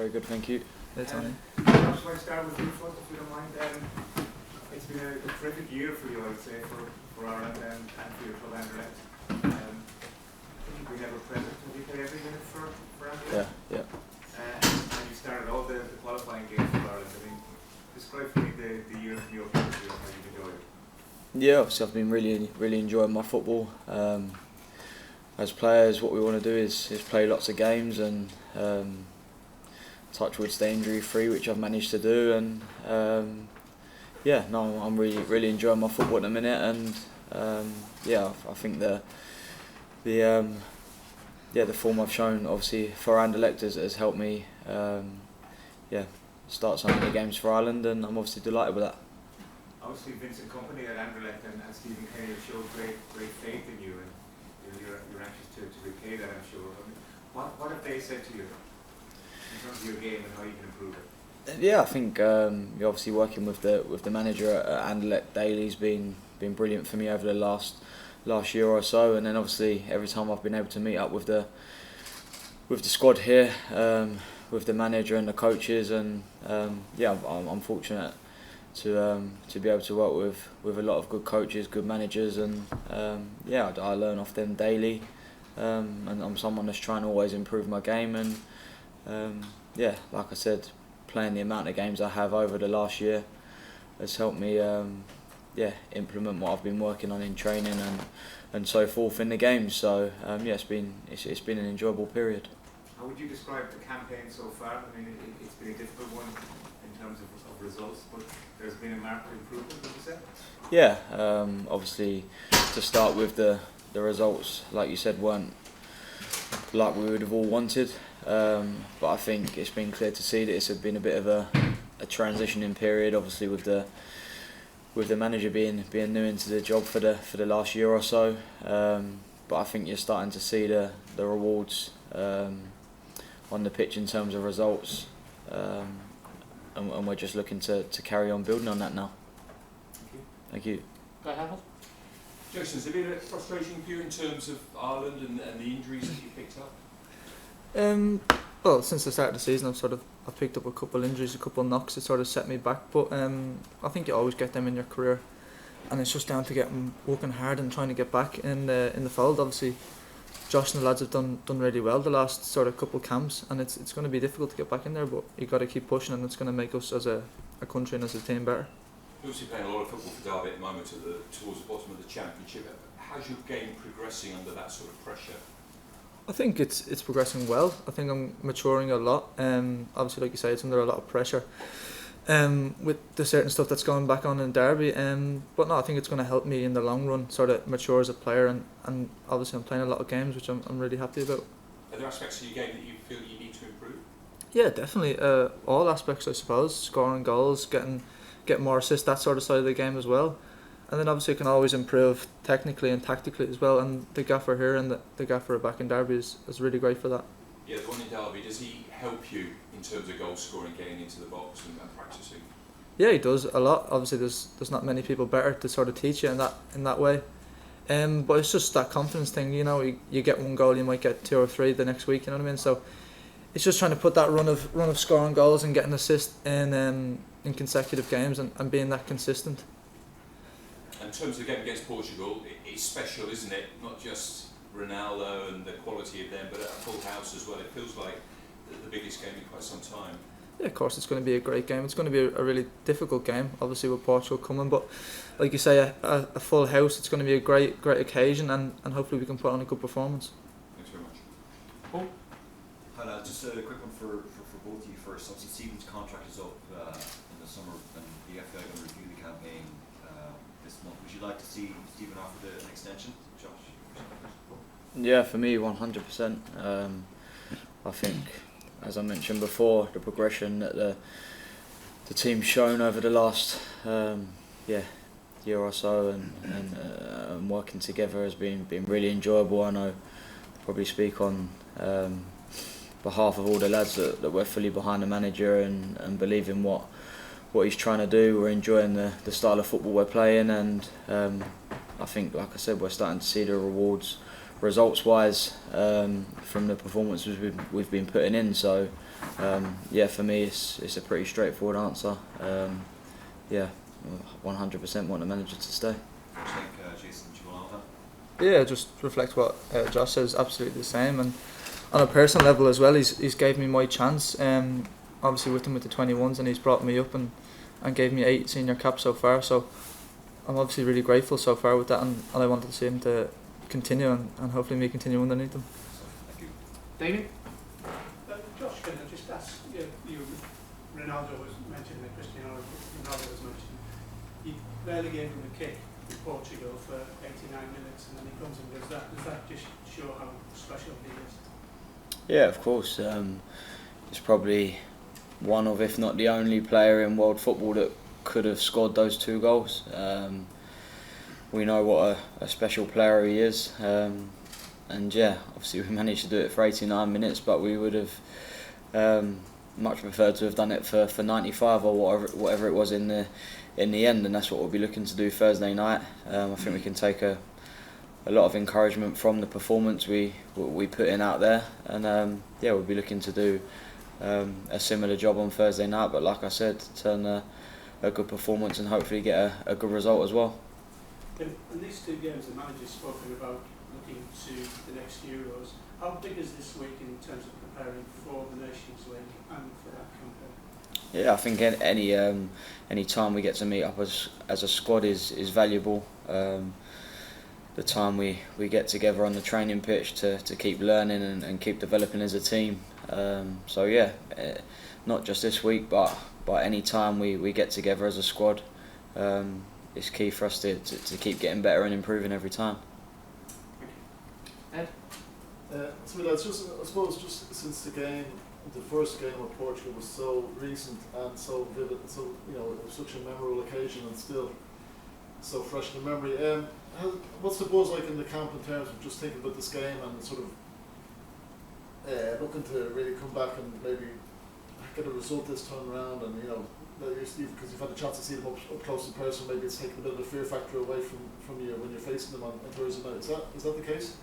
Very good, thank you. Hey, Tony. Josh, I start with you first, if you don't mind. It's been a terrific year for you, I would say, for Ireland and for your club Anderlecht. I think we have a present. Have you played every minute for Anderlecht? Yeah. And you started all the qualifying games for Ireland. I mean, describe for me the year from your point of view and how you've enjoyed it. Yeah, obviously I've been really enjoying my football. As players, what we want to do is play lots of games and touch wood, stay injury free, which I've managed to do. And I'm really enjoying my football at the minute. And I think the form I've shown obviously for Anderlecht has helped me start some of the games for Ireland, and I'm obviously delighted with that. Obviously, Vincent Kompany at Anderlecht and Stephen Kenny have showed great faith in you, and you're anxious to repay that, I'm sure. I mean, what have they said to you in terms of your game and how you can improve it? Yeah, I think you're obviously working with the manager at Anderlecht Daily's been brilliant for me over the last year or so, and then obviously every time I've been able to meet up with the squad here, with the manager and the coaches, and I'm fortunate to be able to work with a lot of good coaches, good managers, and I learn off them daily, and I'm someone that's trying to always improve my game, and like I said, playing the amount of games I have over the last year has helped me implement what I've been working on in training and so forth in the games. So it's been an enjoyable period. How would you describe the campaign so far? I mean, it's been a difficult one in terms of results, but there's been a marked improvement, would you say? Yeah, obviously to start with, the results, like you said, weren't like we would have all wanted, but I think it's been clear to see that it's been a bit of a transitioning period, obviously with the manager being new into the job for the last year or so, but I think you're starting to see the rewards on the pitch in terms of results, and we're just looking to carry on building on that now. Thank you. Go ahead. Jason, has there been a frustration for you in terms of Ireland and the injuries that you picked up? Well, since the start of the season, I've picked up a couple of injuries, a couple of knocks that sort of set me back. But I think you always get them in your career, and it's just down to working hard and trying to get back in the fold. Obviously, Josh and the lads have done really well the last sort of couple of camps, and it's going to be difficult to get back in there. But you got to keep pushing, and it's going to make us as a country and as a team better. You're obviously playing a lot of football for Derby at the moment, towards the bottom of the championship. How's your game progressing under that sort of pressure? I think it's progressing well. I think I'm maturing a lot. Obviously, like you say, it's under a lot of pressure with the certain stuff that's going back on in Derby. But no, I think it's going to help me in the long run, sort of mature as a player, and obviously I'm playing a lot of games, which I'm really happy about. Are there aspects of your game that you feel you need to improve? Yeah, definitely. All aspects, I suppose. Scoring goals, getting more assists, that sort of side of the game as well. And then obviously you can always improve technically and tactically as well, and the gaffer here and the gaffer back in Derby is really great for that. Yeah, the one in Derby, does he help you in terms of goal scoring, getting into the box and practising? Yeah, he does a lot. Obviously there's not many people better to sort of teach you in that way. But it's just that confidence thing, you know, you get one goal, you might get 2 or 3 the next week, you know what I mean? So it's just trying to put that run of scoring goals and getting assists in consecutive games and being that consistent. In terms of the game against Portugal, it's special, isn't it? Not just Ronaldo and the quality of them, but a full house as well. It feels like the biggest game in quite some time. Yeah, of course, it's going to be a great game. It's going to be a really difficult game, obviously with Portugal coming. But like you say, a full house. It's going to be a great occasion, and hopefully we can put on a good performance. Thanks very much. Paul? Hi, just a quick one for both of you first. Obviously, Stephen's contract is up in the summer, and the FA are going to review the campaign this month. Would you like to see Stephen offered an extension, Josh? Yeah, for me, 100%. I think, as I mentioned before, the progression that the team's shown over the last year or so, and working together has been really enjoyable. I know I probably speak on behalf of all the lads that we're fully behind the manager and believe in what he's trying to do. We're enjoying the style of football we're playing, and I think, like I said, we're starting to see the rewards results wise from the performances we've been putting in. So yeah, for me it's a pretty straightforward answer. Yeah, 100% want the manager to stay. I think Jason, do you want to add that? Yeah, just reflect what Josh says, absolutely the same. And on a personal level as well, he's gave me my chance. Obviously with him with the 21s, and he's brought me up and gave me 8 senior caps so far. So I'm obviously really grateful so far with that, and I wanted to see him to continue and hopefully me continue underneath him. Thank you. David? Josh, can I just ask you, Ronaldo was mentioned, that Cristiano Ronaldo was mentioned. He barely gave him a kick in Portugal for 89 minutes, and then he comes and does that. Does that just show how special he is? Yeah, of course. He's probably one of, if not the only player in world football that could have scored those 2 goals. We know what a special player he is, and yeah, obviously we managed to do it for 89 minutes, but we would have much preferred to have done it for 95 or whatever it was in the end, and that's what we'll be looking to do Thursday night. I think we can take a lot of encouragement from the performance we put in out there, and yeah, we'll be looking to do a similar job on Thursday night, but like I said, turn a good performance and hopefully get a good result as well. In these 2 games, the manager's spoken about looking to the next Euros. How big is this week in terms of preparing for the Nations League and for that campaign? Yeah, I think any time we get to meet up as a squad is valuable. The time we get together on the training pitch to keep learning and keep developing as a team. So yeah, not just this week, but any time we get together as a squad, it's key for us to keep getting better and improving every time. Ed? So lads, I suppose just since the first game of Portugal was so recent and so vivid, and so it was such a memorable occasion and still so fresh in the memory. What's the buzz like in the camp in terms of just thinking about this game and sort of looking to really come back and maybe get a result this time around, and because you've had a chance to see them up close in person, maybe it's taken a bit of the fear factor away from you when you're facing them on Thursday night. Is that the case?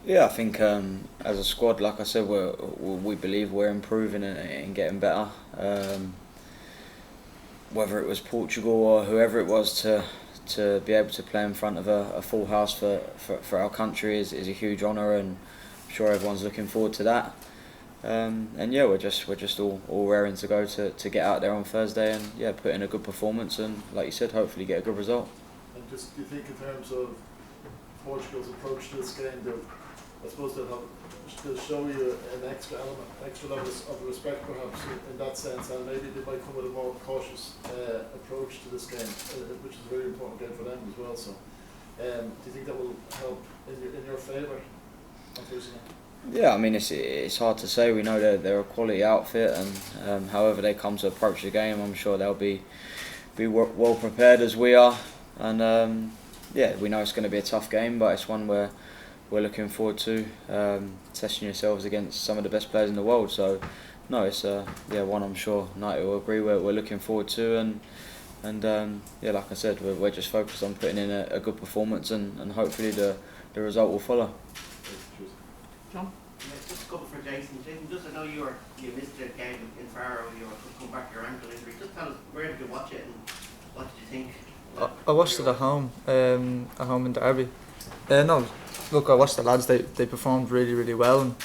Yeah, I think as a squad, like I said, we believe we're improving and getting better. Whether it was Portugal or whoever it was, to be able to play in front of a full house for our country is a huge honour, and I'm sure everyone's looking forward to that. And yeah, we're just all raring to go to get out there on Thursday and yeah, put in a good performance and, like you said, hopefully get a good result. And just, do you think in terms of Portugal's approach to this game, I suppose they'll show you an extra level of respect perhaps in that sense, and maybe they might come with a more cautious approach to this game, which is a very important game for them as well. So do you think that will help in your favour on Thursday night? Yeah, I mean it's hard to say. We know they're a quality outfit, and however they come to approach the game, I'm sure they'll be well prepared as we are. And yeah, we know it's going to be a tough game, but it's one where we're looking forward to testing yourselves against some of the best players in the world. So no, it's one I'm sure Knight will agree we're looking forward to, and yeah, like I said, we're just focused on putting in a good performance, and hopefully the result will follow. John? Yeah, just a couple for Jason. Jason, just I know you missed the game in Faro, you were come back your ankle injury. Just tell us, where did you watch it and what did you think? I watched it at home in Derby. No, look, I watched the lads. They performed really, really well, and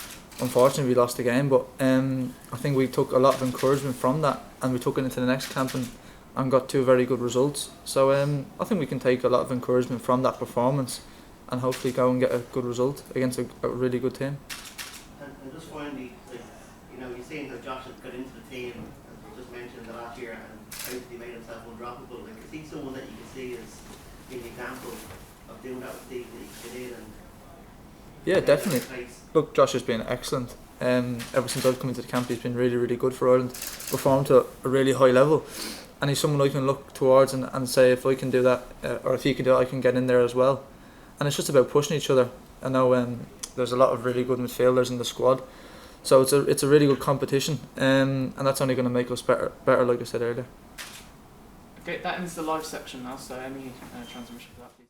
unfortunately we lost the game. But I think we took a lot of encouragement from that, and we took it into the next camp and got 2 very good results. So I think we can take a lot of encouragement from that performance, and hopefully go and get a good result against a really good team. And just finally, you're seeing how Josh has got into the team, as we just mentioned the last year, and basically made himself undroppable. Is he someone that you can see as being an example of doing that with Steve, that he can get in and yeah, definitely. Look, Josh has been excellent. Ever since I've come into the camp, he's been really, really good for Ireland. Performed to a really high level, and he's someone I can look towards and say, if I can do that, or if he can do it, I can get in there as well. And it's just about pushing each other. I know there's a lot of really good midfielders in the squad, so it's a really good competition, and that's only going to make us better, like I said earlier. Okay, that ends the live section now, so any transmission for that, please.